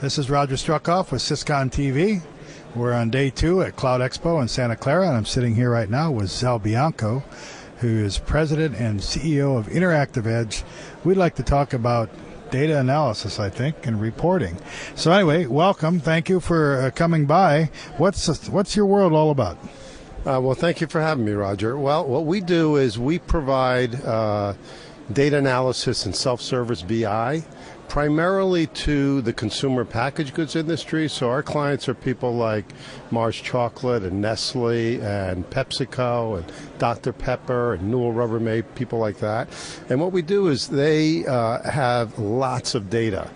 This is Roger Struckoff with Syscon TV. We're on day 2 at Cloud Expo in Santa Clara, and I'm sitting here right now with Zell Bianco, who is President and CEO of Interactive Edge. We'd like to talk about data analysis, I think, and reporting. So anyway, welcome. Thank you for coming by. What's your world all about? Well, thank you for having me, Roger. Well, what we do is we provide data analysis and self-service BI primarily to the consumer packaged goods industry. So our clients are people like Mars Chocolate and Nestle and PepsiCo and Dr. Pepper and Newell Rubbermaid, people like that. And what we do is they have lots of data.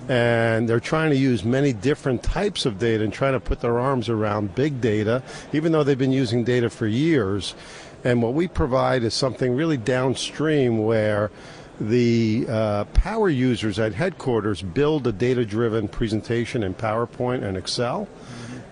And they're trying to use many different types of data and trying to put their arms around big data, even though they've been using data for years. And what we provide is something really downstream where the power users at headquarters build a data-driven presentation in PowerPoint and Excel,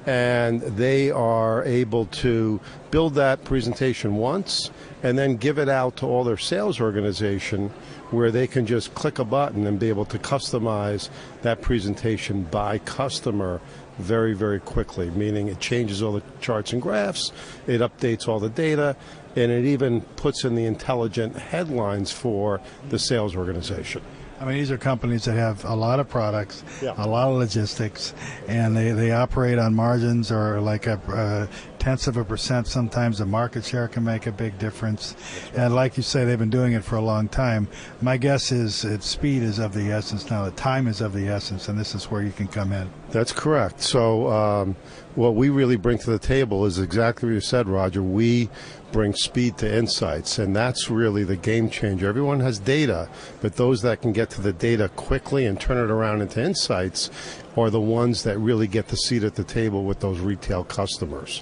and they are able to build that presentation once and then give it out to all their sales organization where they can just click a button and be able to customize that presentation by customer very, very quickly, meaning it changes all the charts and graphs, it updates all the data, and it even puts in the intelligent headlines for the sales organization. I mean, these are companies that have a lot of products, a lot of logistics, and they operate on margins or like a tenths of a percent. Sometimes the market share can make a big difference. And like you say, they've been doing it for a long time. My guess is speed is of the essence now. The time is of the essence, and this is where you can come in. That's correct. So what we really bring to the table is exactly what you said, Roger. We bring speed to insights, and that's really the game changer. Everyone has data, but those that can get to the data quickly and turn it around into insights are the ones that really get the seat at the table with those retail customers.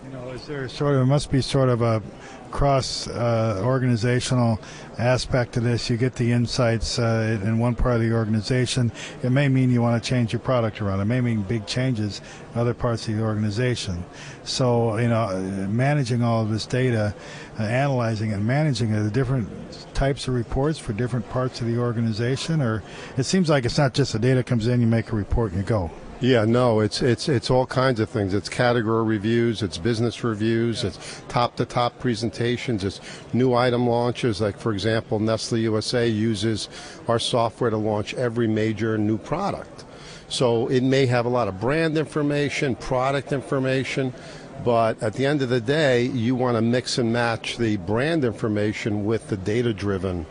You know, is there it must be sort of a cross organizational aspect to this. You get the insights in one part of the organization. It may mean you want to change your product around. It may mean big changes in other parts of the organization. So, you know, managing all of this data, analyzing and managing it, the different types of reports for different parts of the organization, or it seems like it's not just the data comes in, you make a report and you go. Yeah, no, it's all kinds of things. It's category reviews, it's business reviews, it's top-to-top presentations, it's new item launches. Like, for example, Nestle USA uses our software to launch every major new product. So it may have a lot of brand information, product information, but at the end of the day, you want to mix and match the brand information with the data-driven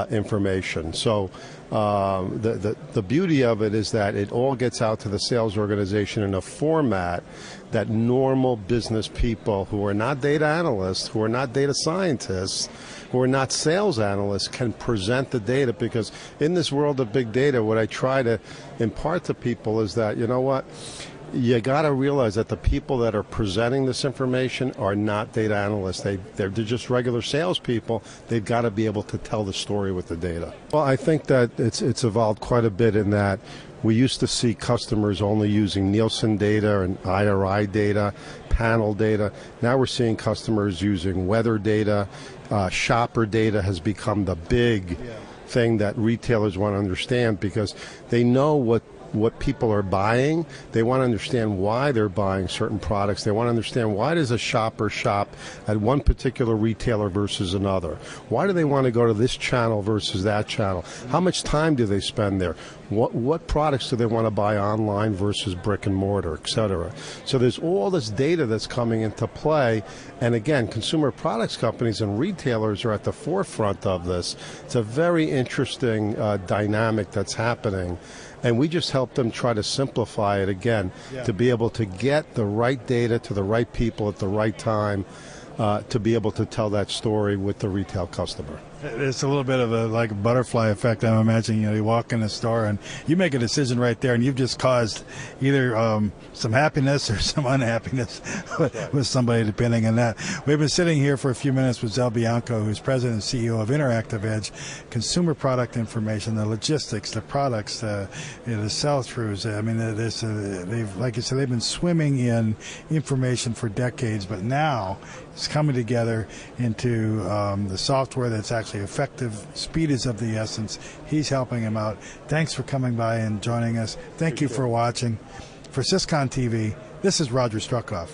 information. So the beauty of it is that it all gets out to the sales organization in a format that normal business people who are not data analysts, who are not data scientists, who are not sales analysts can present the data. Because in this world of big data, what I try to impart to people is that, you know what, you got to realize that the people that are presenting this information are not data analysts. They're just regular salespeople. They've got to be able to tell the story with the data. Well, I think that it's evolved quite a bit in that we used to see customers only using Nielsen data and IRI data, panel data. Now we're seeing customers using weather data. Shopper data has become the big thing that retailers want to understand, because they know what people are buying. They want to understand why they're buying certain products. They want to understand, why does a shopper shop at one particular retailer versus another? Why do they want to go to this channel versus that channel? How much time do they spend there? What products do they want to buy online versus brick and mortar, et cetera? So there's all this data that's coming into play. And again, consumer products companies and retailers are at the forefront of this. It's a very interesting dynamic that's happening. And we just help them try to simplify it again, to be able to get the right data to the right people at the right time, to be able to tell that story with the retail customer. It's a little bit of a like a butterfly effect. I'm imagining, you walk in the store and you make a decision right there, and you've just caused either some happiness or some unhappiness with somebody, depending on that. We've been sitting here for a few minutes with Zell Bianco, who's President and CEO of Interactive Edge. Consumer product information, the logistics, the products, the sell-throughs. I mean, they've, like you said, they've been swimming in information for decades, but now it's coming together into the software that's actually actually effective. Speed is of the essence. He's helping him out. Thanks for coming by and joining us. Thank you for watching. For Syscon TV, this is Roger Struckoff.